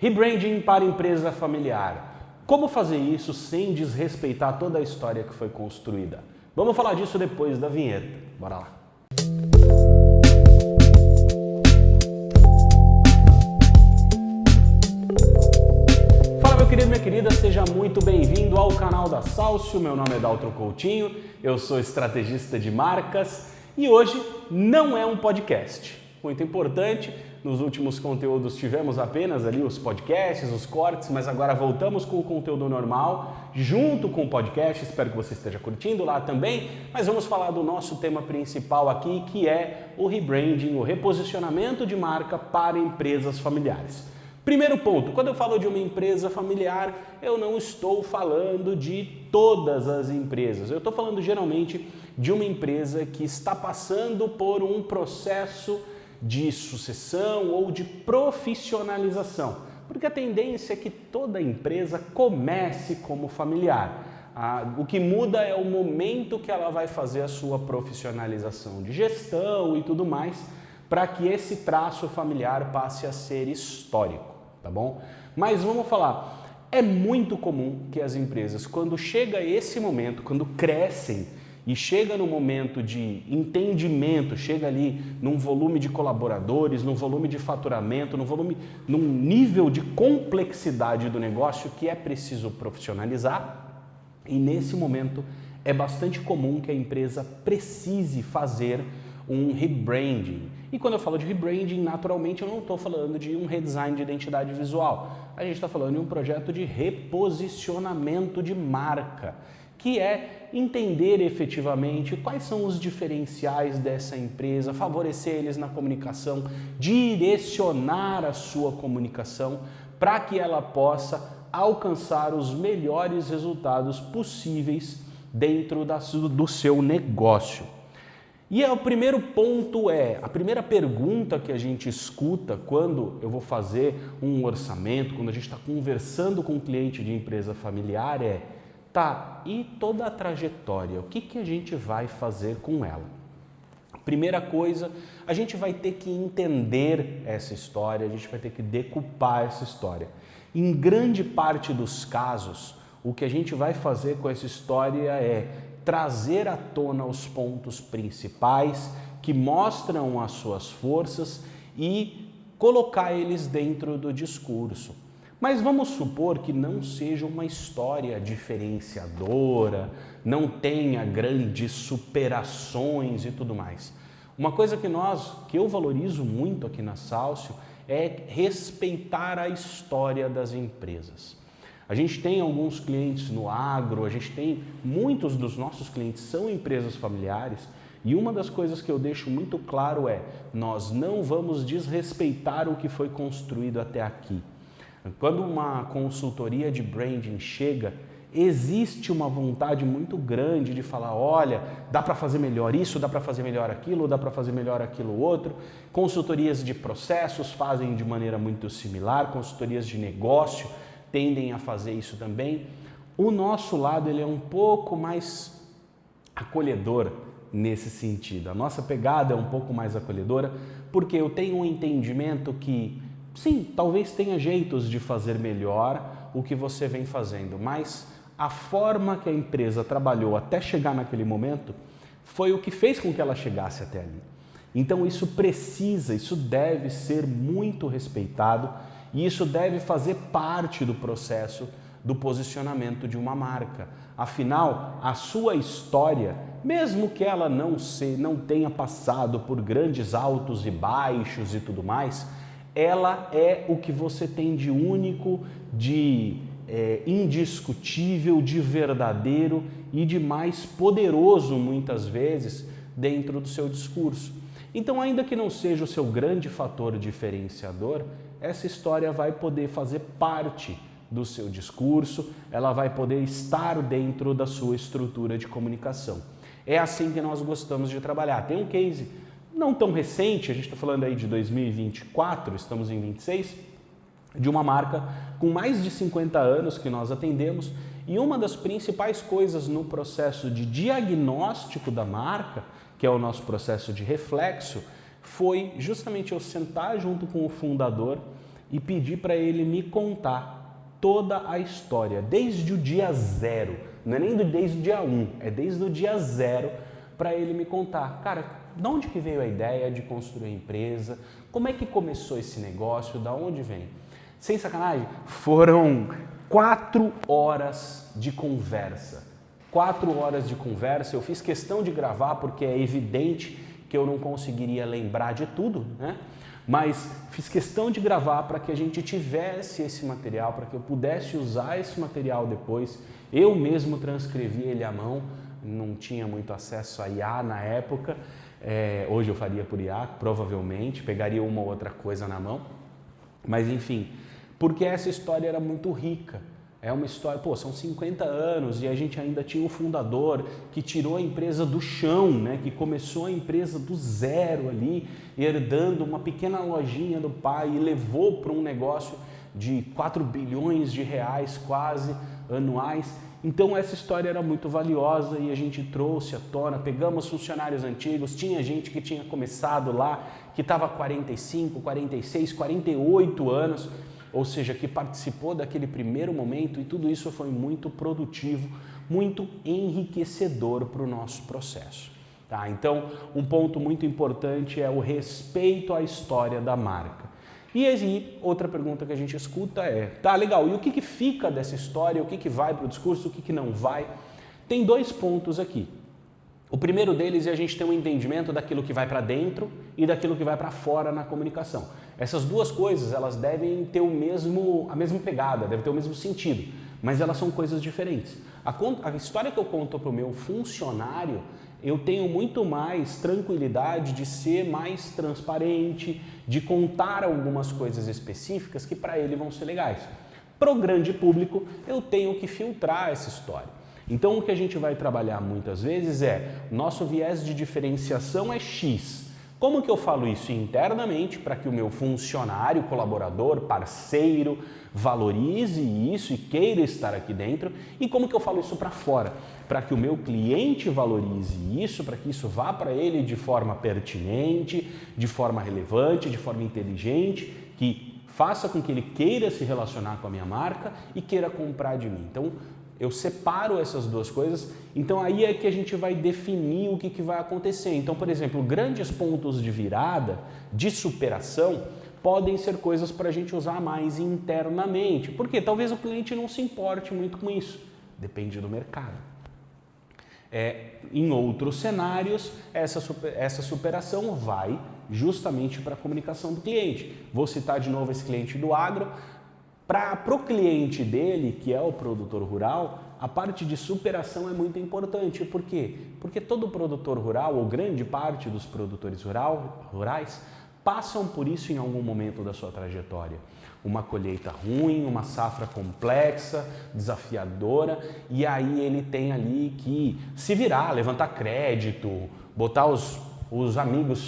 Rebranding para empresa familiar. Como fazer isso sem desrespeitar toda a história que foi construída? Vamos falar disso depois da vinheta. Bora lá. Fala meu querido, minha querida, seja muito bem-vindo ao canal da Salcio. Meu nome é Daltro Coutinho, eu sou estrategista de marcas e hoje não é um podcast. Muito importante, nos últimos conteúdos tivemos apenas ali os podcasts, os cortes, mas agora voltamos com o conteúdo normal, junto com o podcast, espero que você esteja curtindo lá também, mas vamos falar do nosso tema principal aqui, que é o rebranding, o reposicionamento de marca para empresas familiares. Primeiro ponto, quando eu falo de uma empresa familiar, eu não estou falando de todas as empresas, eu estou falando geralmente de uma empresa que está passando por um processo de sucessão ou de profissionalização, porque a tendência é que toda empresa comece como familiar. O que muda é o momento que ela vai fazer a sua profissionalização de gestão e tudo mais, para que esse traço familiar passe a ser histórico, tá bom? Mas vamos falar, é muito comum que as empresas, quando chega esse momento, quando crescem, e chega no momento de entendimento, chega ali num volume de colaboradores, num volume de faturamento, num nível de complexidade do negócio que é preciso profissionalizar, e nesse momento é bastante comum que a empresa precise fazer um rebranding. E quando eu falo de rebranding, naturalmente eu não estou falando de um redesign de identidade visual, a gente está falando de um projeto de reposicionamento de marca, que é entender efetivamente quais são os diferenciais dessa empresa, favorecer eles na comunicação, direcionar a sua comunicação para que ela possa alcançar os melhores resultados possíveis dentro do seu negócio. E o primeiro ponto a primeira pergunta que a gente escuta quando eu vou fazer um orçamento, quando a gente está conversando com um cliente de empresa familiar tá, e toda a trajetória, o que a gente vai fazer com ela? Primeira coisa, a gente vai ter que entender essa história, a gente vai ter que decupar essa história. Em grande parte dos casos, o que a gente vai fazer com essa história é trazer à tona os pontos principais que mostram as suas forças e colocar eles dentro do discurso. Mas vamos supor que não seja uma história diferenciadora, não tenha grandes superações e tudo mais. Uma coisa que eu valorizo muito aqui na Salcio é respeitar a história das empresas. A gente tem alguns clientes no agro, muitos dos nossos clientes são empresas familiares e uma das coisas que eu deixo muito claro nós não vamos desrespeitar o que foi construído até aqui. Quando uma consultoria de branding chega, existe uma vontade muito grande de falar, olha, dá para fazer melhor isso, dá para fazer melhor aquilo, dá para fazer melhor aquilo outro. Consultorias de processos fazem de maneira muito similar, consultorias de negócio tendem a fazer isso também. O nosso lado ele é um pouco mais acolhedor nesse sentido. A nossa pegada é um pouco mais acolhedora, porque eu tenho um entendimento que sim, talvez tenha jeitos de fazer melhor o que você vem fazendo, mas a forma que a empresa trabalhou até chegar naquele momento foi o que fez com que ela chegasse até ali. Então isso deve ser muito respeitado e isso deve fazer parte do processo do posicionamento de uma marca. Afinal, a sua história, mesmo que ela não tenha passado por grandes altos e baixos e tudo mais, ela é o que você tem de único, de indiscutível, de verdadeiro e de mais poderoso, muitas vezes, dentro do seu discurso. Então, ainda que não seja o seu grande fator diferenciador, essa história vai poder fazer parte do seu discurso, ela vai poder estar dentro da sua estrutura de comunicação. É assim que nós gostamos de trabalhar. Tem um case não tão recente, a gente está falando aí de 2024, estamos em 26, de uma marca com mais de 50 anos que nós atendemos e uma das principais coisas no processo de diagnóstico da marca, que é o nosso processo de reflexo, foi justamente eu sentar junto com o fundador e pedi para ele me contar toda a história, desde o dia 0, não é nem desde o dia 1, é desde o dia 0, para ele me contar, cara, de onde que veio a ideia de construir a empresa, como é que começou esse negócio, da onde vem? Sem sacanagem, foram 4 horas de conversa. 4 horas de conversa, eu fiz questão de gravar porque é evidente que eu não conseguiria lembrar de tudo, né? Mas fiz questão de gravar para que a gente tivesse esse material, para que eu pudesse usar esse material depois. Eu mesmo transcrevi ele à mão, não tinha muito acesso a IA na época, hoje eu faria por IA, provavelmente, pegaria uma ou outra coisa na mão, mas enfim, porque essa história era muito rica. É uma história, são 50 anos e a gente ainda tinha o fundador que tirou a empresa do chão, né? Que começou a empresa do zero ali, herdando uma pequena lojinha do pai e levou para um negócio de 4 bilhões de reais quase anuais. Então essa história era muito valiosa e a gente trouxe à tona, pegamos funcionários antigos, tinha gente que tinha começado lá, que estava 45, 46, 48 anos, ou seja, que participou daquele primeiro momento, e tudo isso foi muito produtivo, muito enriquecedor para o nosso processo. Tá? Então, um ponto muito importante é o respeito à história da marca. E aí, outra pergunta que a gente escuta é, tá, legal, e o que fica dessa história, o que vai para o discurso, o que não vai? Tem 2 pontos aqui. O primeiro deles é a gente ter um entendimento daquilo que vai para dentro e daquilo que vai para fora na comunicação. Essas 2 coisas, elas devem ter a mesma pegada, devem ter o mesmo sentido, mas elas são coisas diferentes. A história que eu conto para o meu funcionário, eu tenho muito mais tranquilidade de ser mais transparente, de contar algumas coisas específicas que para ele vão ser legais. Para o grande público, eu tenho que filtrar essa história. Então o que a gente vai trabalhar muitas vezes nosso viés de diferenciação é X. Como que eu falo isso internamente para que o meu funcionário, colaborador, parceiro, valorize isso e queira estar aqui dentro? E como que eu falo isso para fora? Para que o meu cliente valorize isso, para que isso vá para ele de forma pertinente, de forma relevante, de forma inteligente, que faça com que ele queira se relacionar com a minha marca e queira comprar de mim. Então, eu separo essas 2 coisas, então aí é que a gente vai definir o que vai acontecer. Então, por exemplo, grandes pontos de virada, de superação, podem ser coisas para a gente usar mais internamente, porque talvez o cliente não se importe muito com isso, depende do mercado. Em outros cenários, essa superação vai justamente para a comunicação do cliente. Vou citar de novo esse cliente do agro. Para o cliente dele, que é o produtor rural, a parte de superação é muito importante. Por quê? Porque todo produtor rural, ou grande parte dos produtores rurais, passam por isso em algum momento da sua trajetória. Uma colheita ruim, uma safra complexa, desafiadora, e aí ele tem ali que se virar, levantar crédito, botar os amigos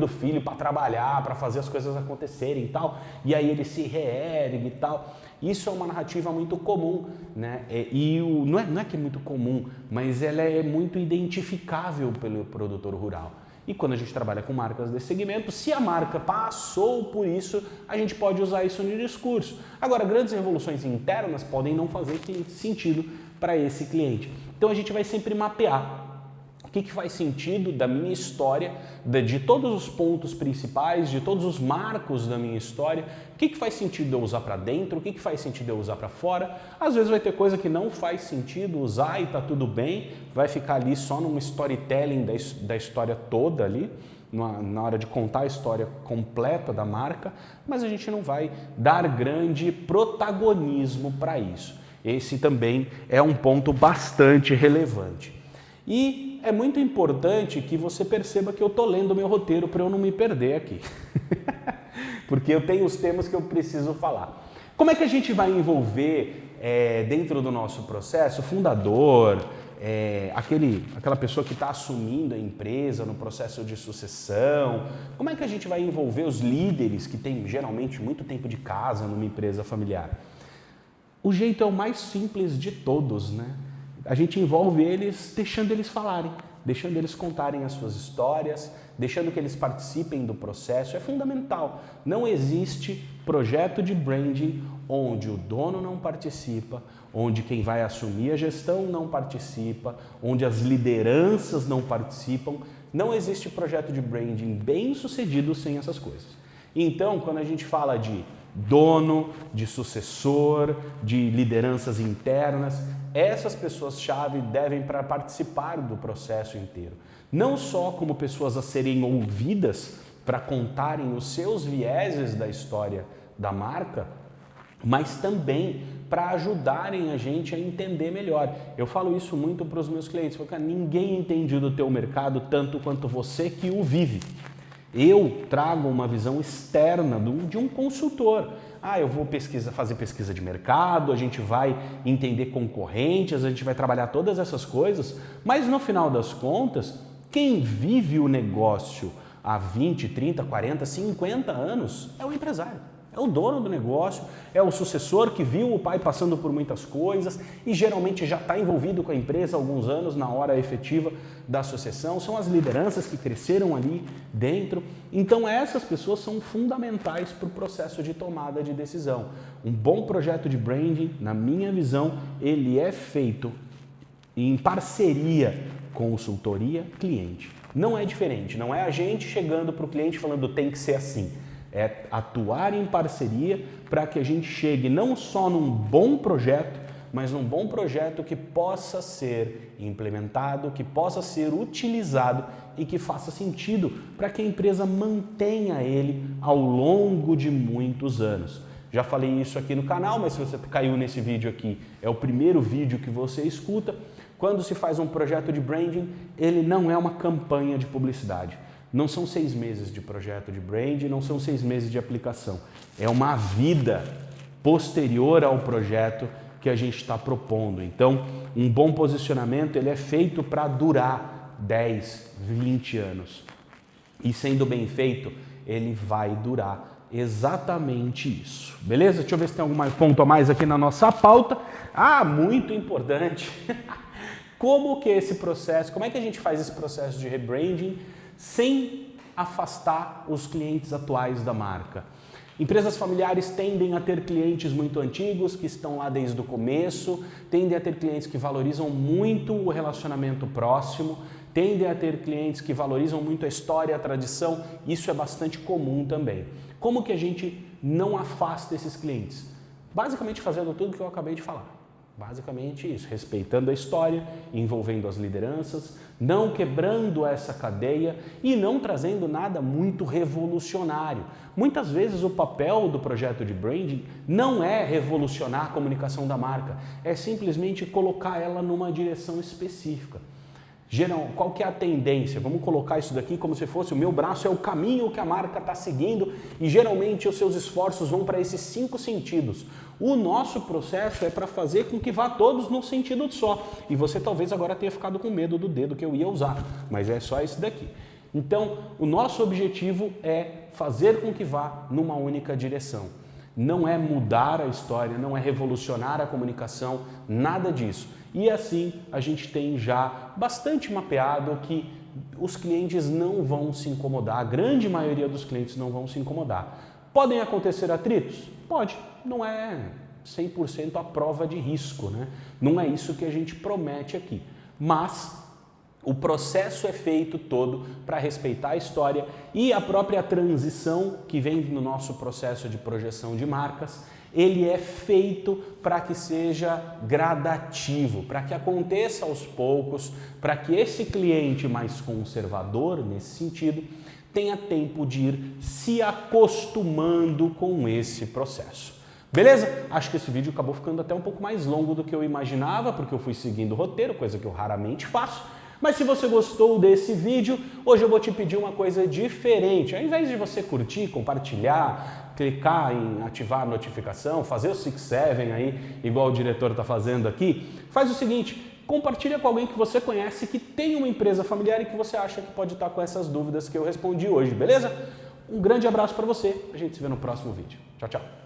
do filho para trabalhar, para fazer as coisas acontecerem e tal, e aí ele se reergue e tal. Isso é uma narrativa muito comum, né? Não é que é muito comum, mas ela é muito identificável pelo produtor rural. E quando a gente trabalha com marcas desse segmento, se a marca passou por isso, a gente pode usar isso no discurso. Agora, grandes revoluções internas podem não fazer sentido para esse cliente. Então a gente vai sempre mapear o que faz sentido da minha história, de todos os pontos principais, de todos os marcos da minha história, o que faz sentido eu usar para dentro, o que faz sentido eu usar para fora. Às vezes vai ter coisa que não faz sentido usar e tá tudo bem, vai ficar ali só num storytelling da história toda ali, na hora de contar a história completa da marca, mas a gente não vai dar grande protagonismo para isso. Esse também é um ponto bastante relevante. E é muito importante que você perceba que eu estou lendo o meu roteiro para eu não me perder aqui. Porque eu tenho os temas que eu preciso falar. Como é que a gente vai envolver dentro do nosso processo o fundador, aquela pessoa que está assumindo a empresa no processo de sucessão? Como é que a gente vai envolver os líderes que têm geralmente muito tempo de casa numa empresa familiar? O jeito é o mais simples de todos, né? A gente envolve eles deixando eles falarem, deixando eles contarem as suas histórias, deixando que eles participem do processo. É fundamental. Não existe projeto de branding onde o dono não participa, onde quem vai assumir a gestão não participa, onde as lideranças não participam. Não existe projeto de branding bem sucedido sem essas coisas. Então, quando a gente fala de dono, de sucessor, de lideranças internas, essas pessoas-chave devem participar do processo inteiro. Não só como pessoas a serem ouvidas para contarem os seus vieses da história da marca, mas também para ajudarem a gente a entender melhor. Eu falo isso muito para os meus clientes, porque ninguém entende do teu mercado tanto quanto você que o vive. Eu trago uma visão externa de um consultor. Eu vou fazer pesquisa de mercado, a gente vai entender concorrentes, a gente vai trabalhar todas essas coisas, mas no final das contas, quem vive o negócio há 20, 30, 40, 50 anos é o empresário. É o dono do negócio, é o sucessor que viu o pai passando por muitas coisas e geralmente já está envolvido com a empresa há alguns anos na hora efetiva da sucessão. São as lideranças que cresceram ali dentro. Então essas pessoas são fundamentais para o processo de tomada de decisão. Um bom projeto de branding, na minha visão, ele é feito em parceria consultoria-cliente. Não é diferente, não é a gente chegando para o cliente falando tem que ser assim. É atuar em parceria para que a gente chegue não só num bom projeto, mas num bom projeto que possa ser implementado, que possa ser utilizado e que faça sentido para que a empresa mantenha ele ao longo de muitos anos. Já falei isso aqui no canal, mas se você caiu nesse vídeo aqui, é o primeiro vídeo que você escuta. Quando se faz um projeto de branding, ele não é uma campanha de publicidade. Não são 6 meses de projeto de branding, não são 6 meses de aplicação. É uma vida posterior ao projeto que a gente está propondo. Então, um bom posicionamento ele é feito para durar 10, 20 anos. E sendo bem feito, ele vai durar exatamente isso. Beleza? Deixa eu ver se tem algum ponto a mais aqui na nossa pauta. Muito importante. Como que esse processo, como é que a gente faz esse processo de rebranding sem afastar os clientes atuais da marca? Empresas familiares tendem a ter clientes muito antigos, que estão lá desde o começo, tendem a ter clientes que valorizam muito o relacionamento próximo, tendem a ter clientes que valorizam muito a história, a tradição, isso é bastante comum também. Como que a gente não afasta esses clientes? Basicamente fazendo tudo que eu acabei de falar. Basicamente isso, respeitando a história, envolvendo as lideranças, não quebrando essa cadeia e não trazendo nada muito revolucionário. Muitas vezes o papel do projeto de branding não é revolucionar a comunicação da marca, é simplesmente colocar ela numa direção específica. Qual que é a tendência? Vamos colocar isso daqui como se fosse o meu braço é o caminho que a marca está seguindo e geralmente os seus esforços vão para esses 5 sentidos. O nosso processo é para fazer com que vá todos num sentido só. E você talvez agora tenha ficado com medo do dedo que eu ia usar, mas é só esse daqui. Então, o nosso objetivo é fazer com que vá numa única direção. Não é mudar a história, não é revolucionar a comunicação, nada disso. E assim a gente tem já bastante mapeado que os clientes não vão se incomodar, a grande maioria dos clientes não vão se incomodar. Podem acontecer atritos? Pode, não é 100% a prova de risco, né? Não é isso que a gente promete aqui, mas o processo é feito todo para respeitar a história e a própria transição que vem no nosso processo de projeção de marcas, ele é feito para que seja gradativo, para que aconteça aos poucos, para que esse cliente mais conservador, nesse sentido, tenha tempo de ir se acostumando com esse processo. Beleza? Acho que esse vídeo acabou ficando até um pouco mais longo do que eu imaginava, porque eu fui seguindo o roteiro, coisa que eu raramente faço. Mas se você gostou desse vídeo, hoje eu vou te pedir uma coisa diferente. Ao invés de você curtir, compartilhar, clicar em ativar a notificação, fazer o 6-7 aí, igual o diretor está fazendo aqui, faz o seguinte, compartilha com alguém que você conhece que tem uma empresa familiar e que você acha que pode estar com essas dúvidas que eu respondi hoje, beleza? Um grande abraço para você, a gente se vê no próximo vídeo. Tchau, tchau.